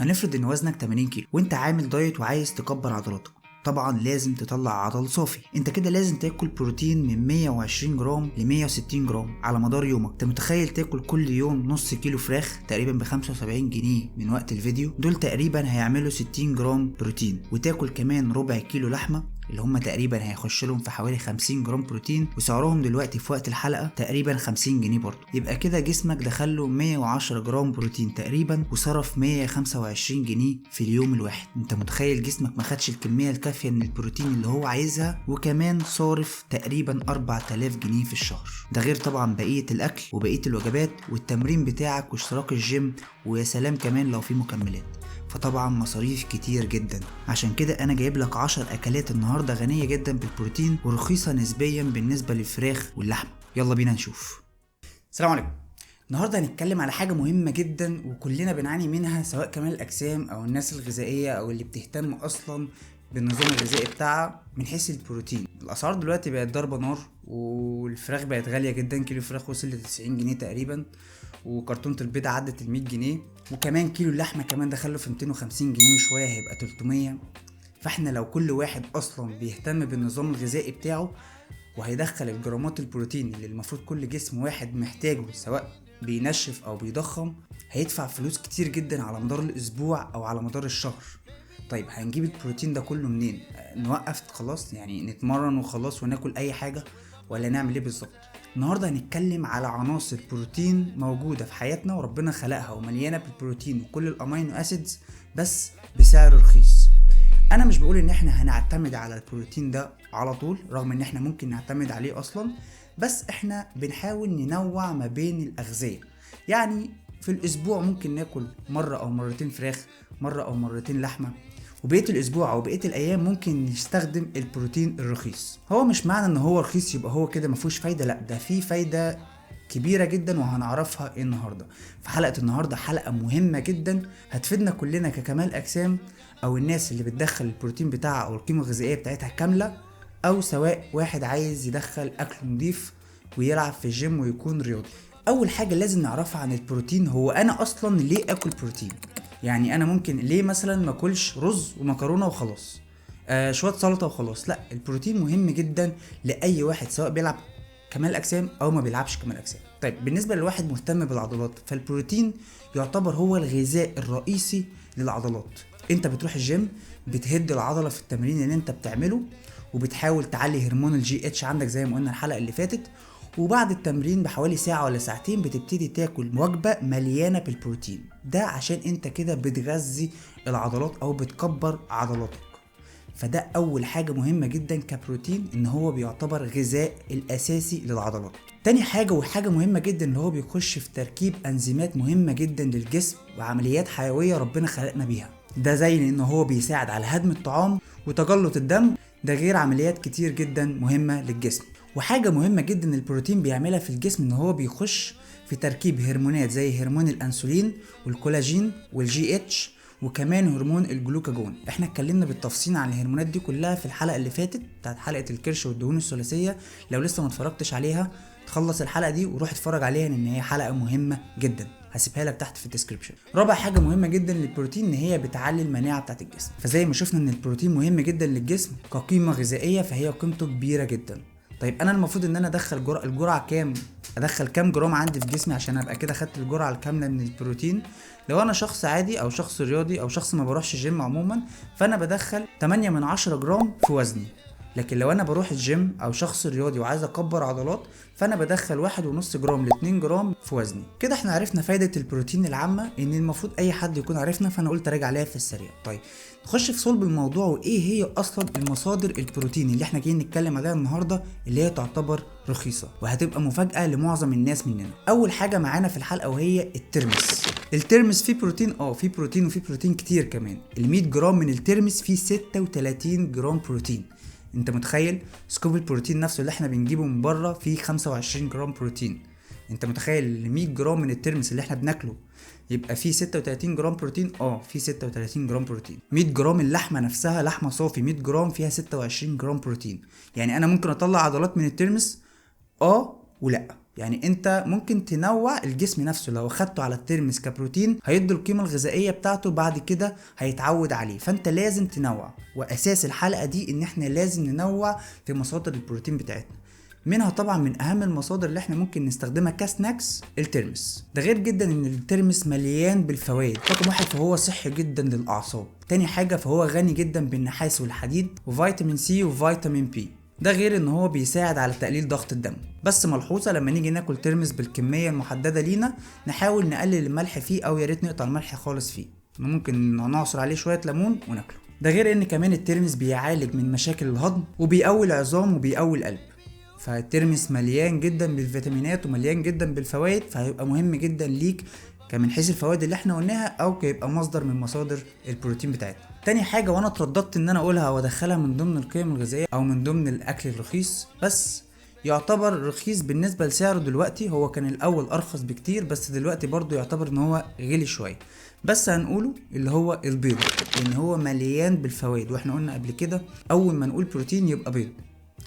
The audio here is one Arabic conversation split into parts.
هنفرض ان وزنك 80 كيلو وانت عامل دايت وعايز تكبر عضلاتك. طبعا لازم تطلع عضل صافي. انت كده لازم تاكل بروتين من 120 جرام ل 160 جرام على مدار يومك. انت متخيل تاكل كل يوم نص كيلو فراخ تقريبا ب 75 جنيه من وقت الفيديو؟ دول تقريبا هيعملوا 60 جرام بروتين. وتاكل كمان ربع كيلو لحمه اللي هم تقريبا هيخش لهم في حوالي 50 جرام بروتين، وسعرهم دلوقتي في وقت الحلقه تقريبا 50 جنيه برضه. يبقى كده جسمك دخله 110 جرام بروتين تقريبا وصرف 125 جنيه في اليوم الواحد. انت متخيل جسمك ما خدش الكميه الكافيه من البروتين اللي هو عايزها، وكمان صارف تقريبا 4000 جنيه في الشهر. ده غير طبعا بقيه الاكل وبقيه الوجبات والتمرين بتاعك واشتراك الجيم، ويا سلام كمان لو في مكملات. فطبعا مصاريف كتير جدا. عشان كده انا جايب لك 10 اكلات النهارده غنيه جدا بالبروتين ورخيصه نسبيا بالنسبه للفراخ واللحمه. يلا بينا نشوف. السلام عليكم. النهارده هنتكلم على حاجه مهمه جدا وكلنا بنعاني منها، سواء كمال الاجسام او الناس الغذائيه او اللي بتهتم اصلا بالنظام الغذائي بتاعها من حيث البروتين. الاسعار دلوقتي بقت ضربه نار، والفراخ بقت غاليه جدا. كيلو فراخ وصل ل 90 جنيه تقريبا، وكرتونه البيض عدت ال 100 جنيه، وكمان كيلو اللحمه كمان دخله في 250 جنيه وشويه هيبقى 300. فاحنا لو كل واحد اصلا بيهتم بالنظام الغذائي بتاعه وهيدخل الجرامات البروتين اللي المفروض كل جسم واحد محتاجه، سواء بينشف او بيضخم، هيدفع فلوس كتير جدا على مدار الاسبوع او على مدار الشهر. طيب هنجيب البروتين ده كله منين؟ نوقف خلاص يعني نتمرن وخلاص وناكل اي حاجه، ولا نعمل ايه بالظبط؟ النهارده هنتكلم على عناصر بروتين موجوده في حياتنا وربنا خلقها ومليانه بالبروتين وكل الامينو اسيدز بس بسعر رخيص. انا مش بقول ان احنا هنعتمد على البروتين ده على طول، رغم ان احنا ممكن نعتمد عليه اصلا، بس احنا بنحاول ننوع ما بين الاغذيه. يعني في الاسبوع ممكن ناكل مره او مرتين فراخ، مره او مرتين لحمه، وبقيه الاسبوع او بقيه الايام ممكن نستخدم البروتين الرخيص. هو مش معنى ان هو رخيص يبقى هو كده مفيهوش فايده، لا، ده فيه فايده كبيره جدا وهنعرفها النهارده. في حلقه النهارده حلقه مهمه جدا هتفيدنا كلنا ككمال اجسام، او الناس اللي بتدخل البروتين بتاعها او القيمه الغذائيه بتاعتها كامله، او سواء واحد عايز يدخل اكل نضيف ويلعب في الجيم ويكون رياضي. اول حاجه لازم نعرفها عن البروتين هو انا اصلا ليه اكل بروتين. يعني انا ممكن ليه مثلا ما اكلش رز ومكرونه وخلاص، شويه سلطه وخلاص؟ لا، البروتين مهم جدا لاي واحد سواء بيلعب كمال اجسام او ما بيلعبش كمال اجسام. طيب بالنسبه لواحد مهتم بالعضلات، فالبروتين يعتبر هو الغذاء الرئيسي للعضلات. انت بتروح الجيم بتهد العضله في التمرين اللي انت بتعمله، وبتحاول تعلي هرمون الجي اتش عندك زي ما قلنا الحلقه اللي فاتت، وبعد التمرين بحوالي ساعة ولا ساعتين بتبتدي تاكل وجبة مليانة بالبروتين. ده عشان انت كده بتغذي العضلات او بتكبر عضلاتك. فده اول حاجة مهمة جدا كبروتين، ان هو بيعتبر غذاء الاساسي للعضلات. تاني حاجة وحاجة مهمة جدا ان هو بيخش في تركيب انزيمات مهمة جدا للجسم وعمليات حيوية ربنا خلقنا بيها. ده زي ان هو بيساعد على هضم الطعام وتجلط الدم، ده غير عمليات كتير جدا مهمة للجسم. وحاجة مهمة جدا البروتين بيعملها في الجسم ان هو بيخش في تركيب هرمونات زي هرمون الانسولين والكولاجين والجي اتش، وكمان هرمون الجلوكاجون. احنا اتكلمنا بالتفصيل عن الهرمونات دي كلها في الحلقة اللي فاتت بتاعت حلقة الكرش والدهون الثلاثية. لو لسه ما اتفرجتش عليها تخلص الحلقة دي وروح اتفرج عليها، لان هي حلقة مهمة جدا، هسيبها لك تحت في الديسكريبشن. رابع حاجة مهمة جدا للبروتين ان هي بتعلي المناعة بتاعت الجسم. فزي ما شفنا ان البروتين مهم جدا للجسم كقيمة غذائية، فهي قيمته كبيرة جدا. طيب انا المفروض ان انا ادخل الجرعه كام؟ ادخل كام جرام عندي في جسمي عشان ابقى كده خدت الجرعه الكامله من البروتين؟ لو انا شخص عادي او شخص رياضي او شخص ما بروحش الجيم عموما، فانا بدخل 8 من 10 جرام في وزني. لكن لو انا بروح الجيم او شخص رياضي وعايز اكبر عضلات، فانا بدخل 1.5 جرام ل 2 جرام في وزني. كده احنا عرفنا فايده البروتين العامه ان المفروض اي حد يكون عارفنا، فانا قلت اراجع عليها في السريع. طيب نخش في صلب الموضوع، وايه هي اصلا المصادر البروتين اللي احنا جايين نتكلم عليها النهارده اللي هي تعتبر رخيصه وهتبقى مفاجاه لمعظم الناس مننا. اول حاجه معانا في الحلقه وهي الترمس. الترمس فيه بروتين، فيه بروتين وفيه بروتين كتير كمان. ال 100 جرام من الترمس فيه 36 جرام بروتين. انت متخيل؟ سكوب البروتين نفسه اللي احنا بنجيبه من بره فيه 25 جرام بروتين. انت متخيل 100 جرام من الترمس اللي احنا بناكله يبقى فيه 36 جرام بروتين؟ فيه 36 جرام بروتين. 100 جرام اللحمه نفسها، لحمه صافي 100 جرام فيها 26 جرام بروتين. يعني انا ممكن اطلع عضلات من الترمس ولا يعني انت ممكن تنوع الجسم نفسه، لو اخدته على الترمس كبروتين هيدي القيمة الغذائية بتاعته، بعد كده هيتعود عليه. فانت لازم تنوع، واساس الحلقة دي ان احنا لازم ننوع في مصادر البروتين بتاعتنا. منها طبعا من اهم المصادر اللي احنا ممكن نستخدمها كسناكس الترمس. ده غير جدا ان الترمس مليان بالفوائد. رقم واحد فهو صحي جدا للاعصاب، تاني حاجة فهو غني جدا بالنحاس والحديد وفيتامين سي وفيتامين بي، ده غير ان هو بيساعد على تقليل ضغط الدم. بس ملحوظة لما نيجي ناكل ترمس بالكمية المحددة لينا نحاول نقلل الملح فيه، او يا ريت نقطع الملح خالص فيه، ممكن نعصر عليه شوية ليمون وناكله. ده غير ان كمان الترمس بيعالج من مشاكل الهضم وبيقوي العظام وبيقوي القلب. فالترمس مليان جدا بالفيتامينات ومليان جدا بالفوائد، فهيبقى مهم جدا ليك كمن حيث الفوائد اللي احنا قلناها، او كيبقى مصدر من مصادر البروتين بتاعتنا. تاني حاجة وانا اترددت ان انا اقولها وادخلها من ضمن القيم الغذائية او من ضمن الاكل الرخيص، بس يعتبر رخيص بالنسبة لسعره دلوقتي، هو كان الاول ارخص بكتير بس دلوقتي برضو يعتبر ان هو غلي شوية، بس هنقوله اللي هو البيض، لان هو مليان بالفوائد. واحنا قلنا قبل كده اول ما نقول بروتين يبقى بيض.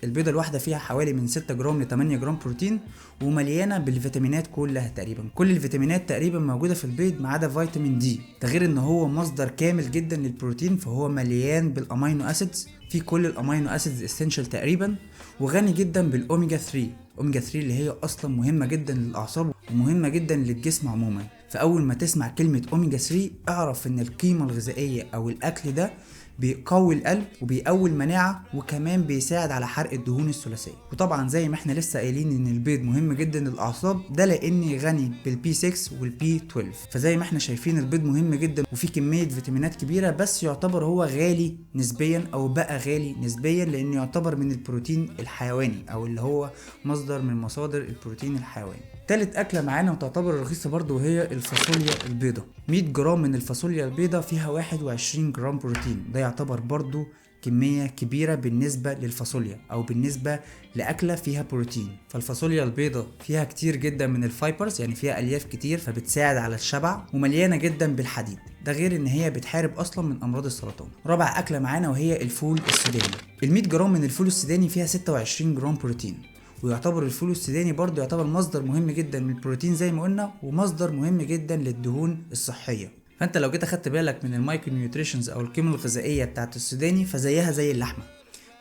البيضة الواحدة فيها حوالي من 6 جرام ل 8 جرام بروتين، ومليانة بالفيتامينات كلها تقريبا، كل الفيتامينات تقريبا موجودة في البيض ما عدا فيتامين دي. ده غير ان هو مصدر كامل جدا للبروتين، فهو مليان بالامينو اسيدز، في كل الامينو اسيدز اسينشال تقريبا، وغني جدا بالاوميجا 3. اوميجا 3 اللي هي اصلا مهمة جدا للاعصاب ومهمة جدا للجسم عموما. فاول ما تسمع كلمة اوميجا 3 اعرف ان القيمة الغذائية او الاكل ده بيقوي القلب وبيقوي المناعة، وكمان بيساعد على حرق الدهون الثلاثية. وطبعا زي ما احنا لسه قايلين ان البيض مهم جدا للاعصاب، ده لانه غني بالبي 6 والبي 12. فزي ما احنا شايفين البيض مهم جدا وفيه كمية فيتامينات كبيرة، بس يعتبر هو غالي نسبيا او بقى غالي نسبيا لانه يعتبر من البروتين الحيواني، او اللي هو مصدر من مصادر البروتين الحيواني. تالت أكلة معانا وتعتبر رخيصة برضو وهي الفاصوليا البيضة. 100 جرام من الفاصوليا البيضة فيها 21 جرام بروتين، ده يعتبر برضو كمية كبيرة بالنسبة للفاصوليا أو بالنسبة لأكلة فيها بروتين. فالفاصوليا البيضة فيها كتير جدا من الفايبرز، يعني فيها ألياف كتير فبتساعد على الشبع، ومليانة جدا بالحديد، ده غير ان هي بتحارب اصلا من امراض السرطان. رابع اكلة معانا وهي الفول السوداني. ال100 جرام من الفول السوداني فيها 26 جرام بروتين، ويعتبر الفول السوداني برضه يعتبر مصدر مهم جدا من البروتين زي ما قلنا، ومصدر مهم جدا للدهون الصحية. فانت لو جيت اخدت بالك من المايكرو نيوتريشنز او القيمة الغذائية بتاعت السوداني فزيها زي اللحمة،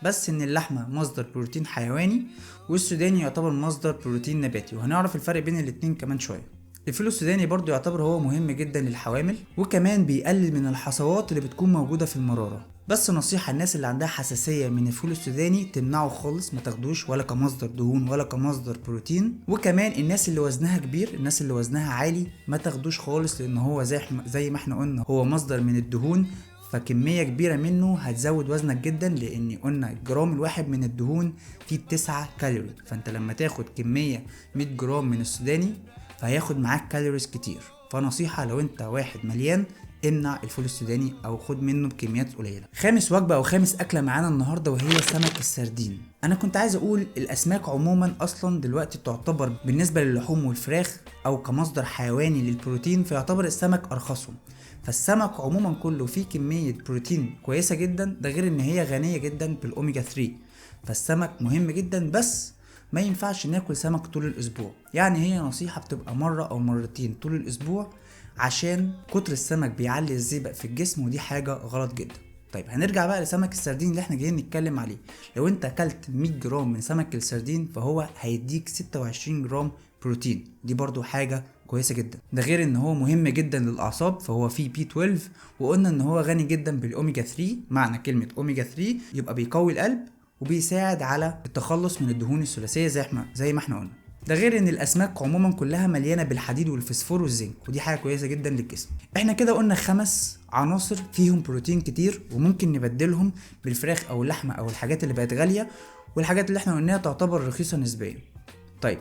بس ان اللحمة مصدر بروتين حيواني والسوداني يعتبر مصدر بروتين نباتي، وهنعرف الفرق بين الاتنين كمان شوية. الفول السوداني برضو يعتبر هو مهم جدا للحوامل، وكمان بيقلل من الحصوات اللي بتكون موجودة في المرارة. بس نصيحة الناس اللي عندها حساسية من الفول السوداني تمنعه خالص، ما تاخدوش ولا كمصدر دهون ولا كمصدر بروتين. وكمان الناس اللي وزنها كبير، الناس اللي وزنها عالي ما تاخدوش خالص، لان هو زي ما احنا قلنا هو مصدر من الدهون، فكمية كبيرة منه هتزود وزنك جدا، لان قلنا الجرام الواحد من الدهون فيه 9 كالوري، فانت لما تاخد كمية 100 جرام من السوداني فهياخد معاك كالوريز كتير. فنصيحة لو انت واحد مليان امنع الفول السوداني او خد منه بكميات قليلة. خامس وجبة او خامس اكلة معانا النهاردة وهي سمك السردين. انا كنت عايز اقول الاسماك عموما اصلا دلوقتي تعتبر بالنسبة للحوم والفراخ او كمصدر حيواني للبروتين فيعتبر السمك ارخصهم. فالسمك عموما كله فيه كمية بروتين كويسة جدا، ده غير ان هي غنية جدا بالاوميجا 3. فالسمك مهم جدا، بس ما ينفعش ناكل سمك طول الاسبوع، يعني هي نصيحة بتبقى مرة او مرتين طول الاسبوع، عشان كتر السمك بيعلي الزئبق في الجسم ودي حاجة غلط جدا. طيب هنرجع بقى لسمك السردين اللي احنا جايين نتكلم عليه. لو انت اكلت 100 جرام من سمك السردين فهو هيديك 26 جرام بروتين، دي برضو حاجة كويسة جدا. ده غير ان هو مهم جدا للاعصاب، فهو فيه بي 12، وقلنا ان هو غني جدا بالاوميجا 3. معنى كلمة اوميجا 3 يبقى بيقوي القلب وبيساعد على التخلص من الدهون الثلاثيه زي ما احنا قلنا. ده غير ان الاسماك عموما كلها مليانه بالحديد والفسفور والزنك، ودي حاجه كويسه جدا للجسم. احنا كده قلنا 5 عناصر فيهم بروتين كتير، وممكن نبدلهم بالفراخ او اللحمه او الحاجات اللي بقت غاليه، والحاجات اللي احنا قلناها تعتبر رخيصه نسبيا. طيب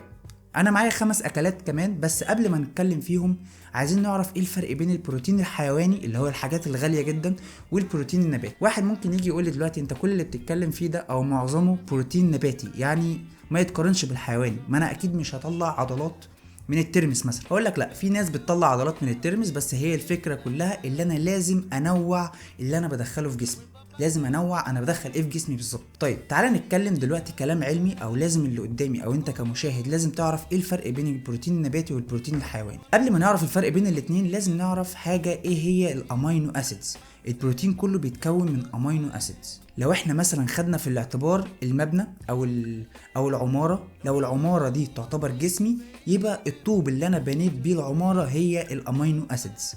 انا معايا 5 اكلات كمان، بس قبل ما نتكلم فيهم عايزين نعرف ايه الفرق بين البروتين الحيواني اللي هو الحاجات الغاليه جدا والبروتين النباتي. واحد ممكن يجي يقول لي دلوقتي انت كل اللي بتتكلم فيه ده او معظمه بروتين نباتي، يعني ما يتقارنش بالحيواني، ما انا اكيد مش هطلع عضلات من الترمس مثلا. هقول لك لا، في ناس بتطلع عضلات من الترمس، بس هي الفكره كلها اللي انا لازم انوع اللي انا بدخله في جسمي. لازم انوع انا بدخل ايه في جسمي بالظبط. طيب تعالى نتكلم دلوقتي كلام علمي، او لازم اللي قدامي او انت كمشاهد لازم تعرف ايه الفرق بين البروتين النباتي والبروتين الحيواني. قبل ما نعرف الفرق بين الاتنين لازم نعرف حاجه، ايه هي الامينو اسيدز. البروتين كله بيتكون من امينو اسيدز. لو احنا مثلا خدنا في الاعتبار المبنى او العماره، لو العماره دي تعتبر جسمي، يبقى الطوب اللي انا بنيت بيه العماره هي الامينو اسيدز.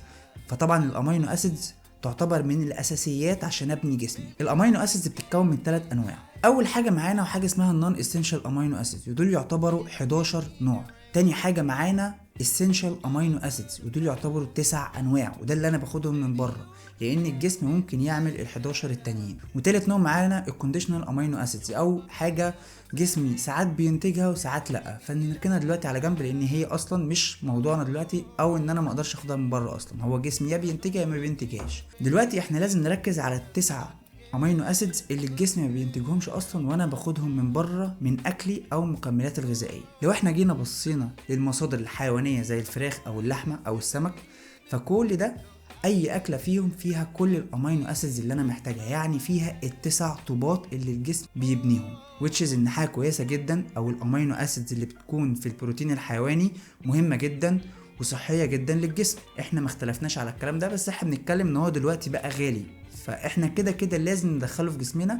فطبعا الامينو اسيدز تعتبر من الاساسيات عشان ابني جسمي. الامينو اسيدز بتتكون من 3 انواع. اول حاجه معانا وحاجه اسمها النون اسينشال امينو اسيدز، ودول يعتبروا 11 نوع. تاني حاجه معانا اسينشال امينو اسيدز، ودول يعتبروا 9 انواع، وده اللي انا باخدهم من بره لان الجسم ممكن يعمل ال11 التانيين. وتالت نوع معانا الكونديشنال امينو اسيدز، او حاجه جسمي ساعات بينتجها وساعات لا، فنركنها دلوقتي على جنب لان هي اصلا مش موضوعنا دلوقتي، او ان انا ما اقدرش اخدها من بره. اصلا هو جسمي يا بينتجها يا ما بينتجهاش. دلوقتي احنا لازم نركز على التسعة امينو اسيدز اللي الجسم ما بينتجهمش اصلا، وانا باخدهم من بره من اكلي او المكملات الغذائيه. لو احنا جينا بصينا للمصادر الحيوانيه زي الفراخ او اللحمه او السمك، فكل ده اي اكله فيهم فيها كل الامينو اسيدز اللي انا محتاجها، يعني فيها التسع طوبات اللي الجسم بيبنيهم، which is ان حاجه كويسه جدا. او الامينو اسيدز اللي بتكون في البروتين الحيواني مهمه جدا وصحيه جدا للجسم. احنا ما اختلفناش على الكلام ده، بس احنا بنتكلم ان هو دلوقتي بقى غالي، فاحنا كده كده لازم ندخله في جسمنا،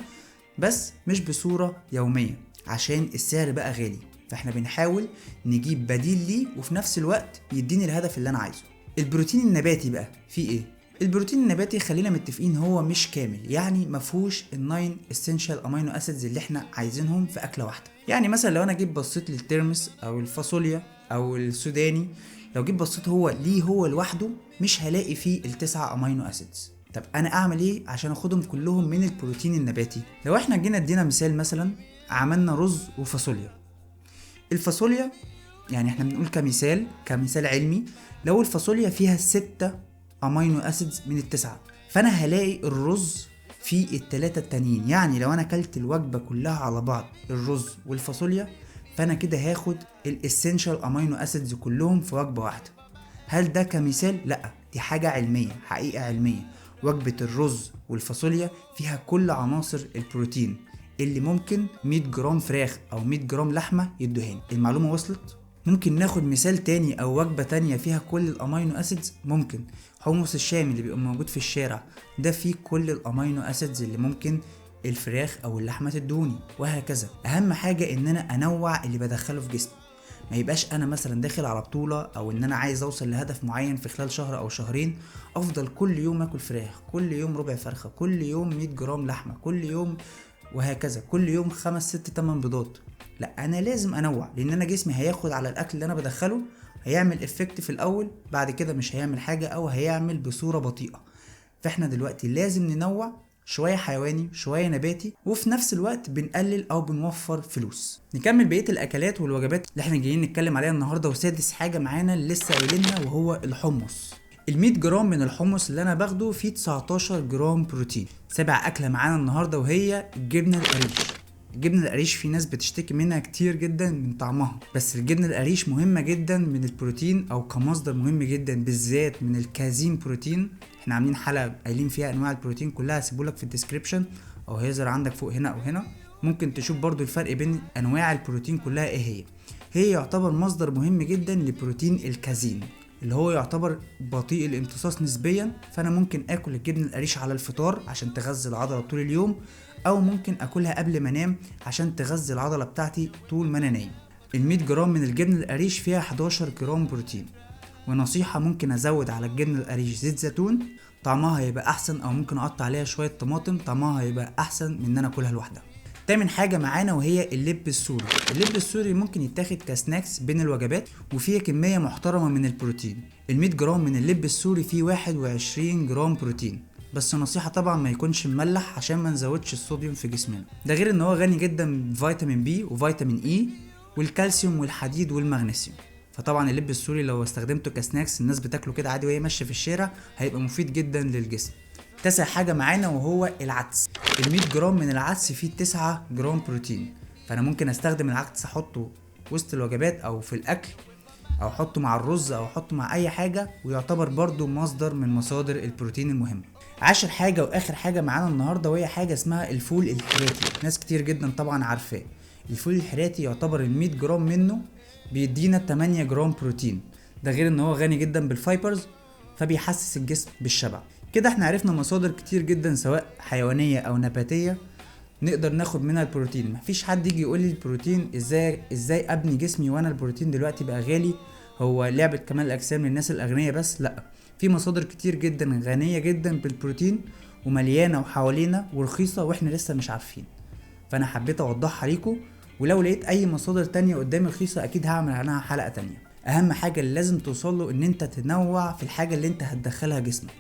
بس مش بصوره يوميه عشان السعر بقى غالي. فاحنا بنحاول نجيب بديل ليه وفي نفس الوقت يديني الهدف اللي انا عايزه. البروتين النباتي بقى فيه ايه؟ البروتين النباتي خلينا متفقين هو مش كامل، يعني مفهوش الناين اسينشال امينو اسيدز اللي احنا عايزينهم في اكله واحده. يعني مثلا لو انا جيت بصيت للترمس او الفاصوليا او السوداني، لو جيت بصيت هو لوحده مش هلاقي فيه التسعة امينو اسيدز. طب انا اعمل ايه عشان اخدهم كلهم من البروتين النباتي؟ لو احنا جينا ادينا مثال، مثلا عملنا رز وفاصوليا. الفاصوليا يعني احنا بنقول كمثال علمي، لو الفاصوليا فيها 6 امينو اسيدز من التسعة، فانا هلاقي الرز فيه ال3 التانيين. يعني لو انا اكلت الوجبة كلها على بعض الرز والفاصوليا، فانا كده هاخد الاسينشال امينو اسيدز كلهم في وجبة واحدة. هل ده كمثال؟ لا، دي حاجة علمية، حقيقة علمية. وجبة الرز والفاصوليا فيها كل عناصر البروتين اللي ممكن 100 جرام فراخ او 100 جرام لحمة يدوهاني. المعلومة وصلت؟ ممكن ناخد مثال تاني او وجبة تانية فيها كل الامينو اسيدز. ممكن حمص الشامي اللي بيبقى موجود في الشارع، ده فيه كل الامينو اسيدز اللي ممكن الفراخ او اللحمة تدوني، وهكذا. اهم حاجة ان انا انوع اللي بدخله في جسمي، ما يبقاش انا مثلا داخل على بطولة او ان انا عايز اوصل لهدف معين في خلال شهر او شهرين افضل كل يوم اكل فراخ، كل يوم ربع فرخة، كل يوم 100 جرام لحمة، كل يوم وهكذا، كل يوم 5 6 8 بيضات. لا، انا لازم انوع، لان انا جسمي هياخد على الاكل اللي انا بدخله، هيعمل افكت في الاول، بعد كده مش هيعمل حاجة او هيعمل بصورة بطيئة. فاحنا دلوقتي لازم ننوع، شوية حيواني شوية نباتي، وفي نفس الوقت بنقلل او بنوفر فلوس. نكمل بقية الاكلات والوجبات اللي احنا جايين نتكلم عليها النهاردة. وسادس حاجة معانا اللي لسه قايلينها وهو الحمص. ال100 جرام من الحمص اللي انا باخده فيه 19 جرام بروتين. سابع اكلة معانا النهاردة وهي الجبنة القريش. الجبنة القريش في ناس بتشتكي منها كتير جدا من طعمها، بس الجبنة القريش مهمة جدا من البروتين او كمصدر مهم جدا، بالذات من الكازين بروتين. احنا عاملين حلقة قايلين فيها انواع البروتين كلها، هسيبهولك في الديسكريبشن او هيظهر عندك فوق هنا او هنا. ممكن تشوف برضو الفرق بين انواع البروتين كلها ايه هي يعتبر مصدر مهم جدا لبروتين الكازين اللي هو يعتبر بطيء الامتصاص نسبيا. فانا ممكن اكل الجبنة القريش على الفطار عشان تغذي العضلة طول اليوم، او ممكن اكلها قبل ما انام عشان تغذي العضلة بتاعتي طول ما انا نايم. ال100 جرام من الجبنة القريش فيها 11 جرام بروتين. ونصيحة، ممكن ازود على الجبنة القريش زيت زيتون، طعمها هيبقى احسن، او ممكن اقطع عليها شوية طماطم، طعمها هيبقى احسن من ان انا اكلها لوحدها. تامن حاجة معانا وهي اللب السوري. اللب السوري ممكن يتاخد كسناكس بين الوجبات، وفيه كمية محترمة من البروتين. ال100 جرام من اللب السوري فيه 21 جرام بروتين، بس نصيحة طبعا ما يكونش مملح عشان ما نزودش الصوديوم في جسمنا. ده غير ان هو غني جدا بفيتامين بي وفيتامين اي والكالسيوم والحديد والمغنيسيوم. فطبعا اللب السوري لو استخدمته كسناكس، الناس بتاكله كده عادي وهي ماشية في الشارع، هيبقى مفيد جدا للجسم. تاسع حاجة معانا وهو العدس. ال100 جرام من العدس فيه 9 جرام بروتين، فانا ممكن استخدم العدس احطه وسط الوجبات او في الاكل، او احطه مع الرز، او احطه مع اي حاجة، ويعتبر برضو مصدر من مصادر البروتين المهمة. عاشر حاجة واخر حاجة معانا النهاردة وهي حاجة اسمها الفول الحراتي. ناس كتير جدا طبعا عارفاه. الفول الحراتي يعتبر ال 100 جرام منه بيدينا 8 جرام بروتين، ده غير ان هو غني جدا بالفايبرز فبيحسس الجسم بالشبع. كده احنا عرفنا مصادر كتير جدا سواء حيوانية او نباتية نقدر ناخد منها البروتين. مفيش حد يجي يقول لي البروتين ازاي ابني جسمي وانا البروتين دلوقتي بقى غالي، هو لعبة كمال الاجسام للناس الاغنياء بس؟ لا، في مصادر كتير جدا غنية جدا بالبروتين ومليانة وحوالينا ورخيصة واحنا لسه مش عارفين. فانا حبيت اوضحها ليكم، ولو لقيت اي مصادر تانية قدامي رخيصة اكيد هعمل عنها حلقة تانية. اهم حاجة اللي لازم توصله ان انت تنوع في الحاجة اللي انت هتدخلها جسمك.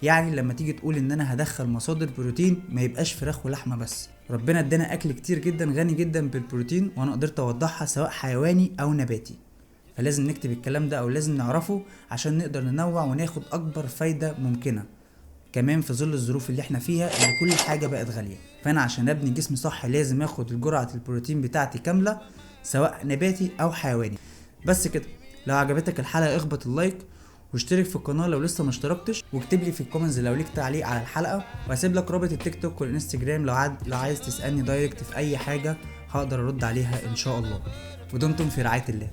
يعني لما تيجي تقول ان انا هدخل مصادر بروتين ما يبقاش فراخ ولحمة بس. ربنا ادانا اكل كتير جدا غني جدا بالبروتين وانا قدرت اوضحها سواء حيواني او نباتي، فلازم نكتب الكلام ده او لازم نعرفه عشان نقدر ننوع وناخد اكبر فايدة ممكنة، كمان في ظل الظروف اللي احنا فيها اللي كل حاجة بقت غالية. فانا عشان ابني جسم صح لازم اخد الجرعة البروتين بتاعتي كاملة سواء نباتي او حيواني. بس كده، لو عجبتك الحلقة اخبط اللايك واشترك في القناة لو لسه ما اشتركتش، واكتب لي في الكومنتس لو ليك تعليق على الحلقة، وهسيب لك رابط التيك توك والانستجرام لو عايز تسألني دايركت في اي حاجة هقدر ارد عليها ان شاء الله. ودمتم في رعاية الله.